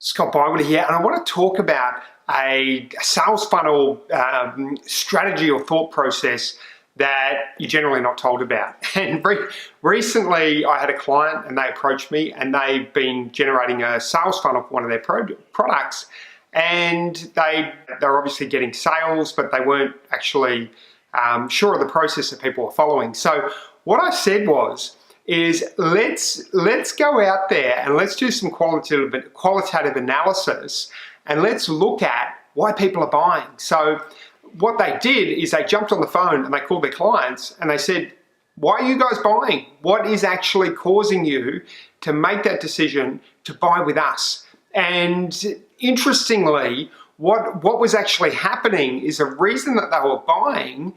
Scott Bywater here, and I want to talk about a sales funnel strategy or thought process that you're generally not told about. And recently I had a client and they approached me and they've been generating a sales funnel for one of their products, and they're obviously getting sales, but they weren't actually sure of the process that people were following. So what I said is let's go out there and let's do some qualitative analysis, and let's look at why people are buying. So what they did is they jumped on the phone and they called their clients and they said, why are you guys buying? What is actually causing you to make that decision to buy with us? And interestingly, what was actually happening is the reason that they were buying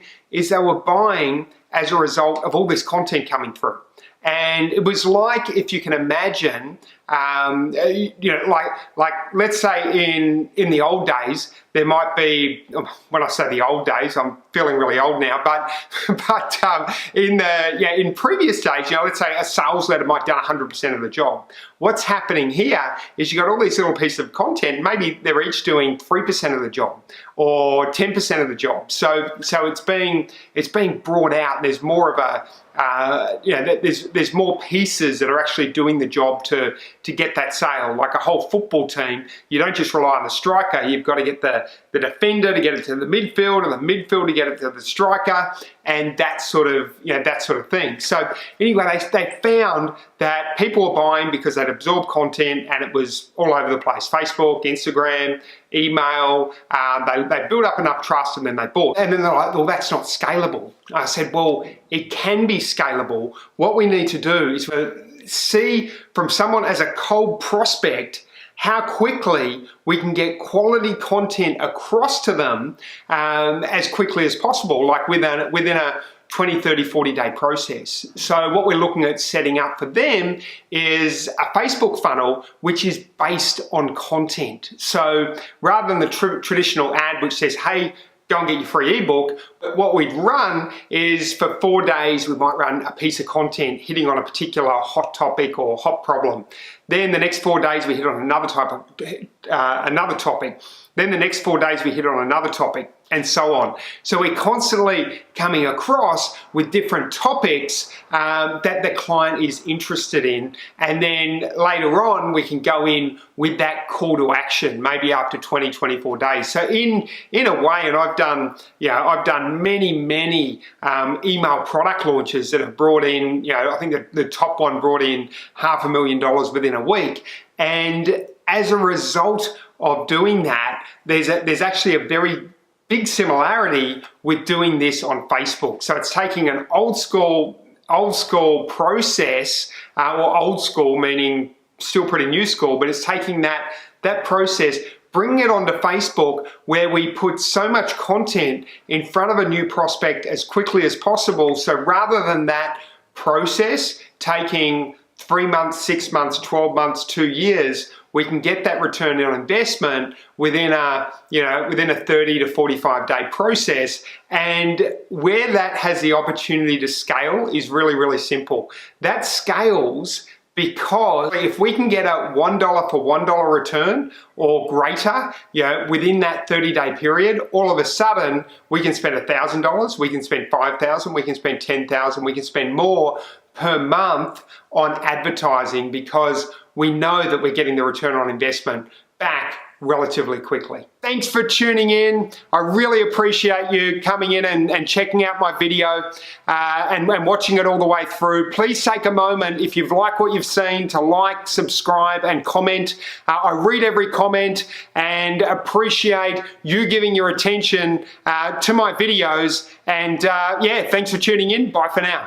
as a result of all this content coming through. And it was like, if you can imagine, like let's say in the old days, there might be, when I say the old days, I'm feeling really old now, but in previous days, let's say a sales letter might do 100% of the job. What's happening here is you got all these little pieces of content, maybe they're each doing 3% of the job or 10% of the job. So it's being brought out. There's more of a there's more pieces that are actually doing the job to get that sale. Like a whole football team, you don't just rely on the striker. You've got to get the defender to get it to the midfield, and the midfield to get it to the striker, and that sort of thing. So anyway, they found that people were buying because they'd absorbed content and it was all over the place. Facebook, Instagram, email, they built up enough trust and then they bought. And then they're like, well, that's not scalable. I said, well, it can be scalable. What we need to do is see from someone as a cold prospect how quickly we can get quality content across to them as quickly as possible, like within a 20, 30, 40-day process. So what we're looking at setting up for them is a Facebook funnel which is based on content. So rather than the traditional ad which says, hey, go and get your free ebook, but what we'd run is for 4 days we might run a piece of content hitting on a particular hot topic or hot problem. Then the next 4 days we hit on another topic. Then the next 4 days we hit on another topic, and so on. So we're constantly coming across with different topics that the client is interested in, and then later on we can go in with that call to action, maybe after 20, 24 days. So in a way, and I've done many email product launches that have brought in, I think the top one brought in $500,000 within a week. And as a result of doing that, there's actually a very big similarity with doing this on Facebook. So it's taking an old school process, or old school meaning still pretty new school, but it's taking that process, bringing it onto Facebook, where we put so much content in front of a new prospect as quickly as possible. So rather than that process taking 3 months, 6 months, 12 months, 2 years, we can get that return on investment within a 30 to 45 day process. And where that has the opportunity to scale is really, really simple. That scales because if we can get a $1 for $1 return or greater, within that 30-day period, all of a sudden we can spend $1,000, we can spend $5,000, we can spend $10,000, we can spend more per month on advertising, because we know that we're getting the return on investment back relatively quickly. Thanks for tuning in. I really appreciate you coming in and checking out my video and watching it all the way through. Please take a moment, if you've liked what you've seen, to like, subscribe and comment. I read every comment and appreciate you giving your attention to my videos. And yeah, thanks for tuning in. Bye for now.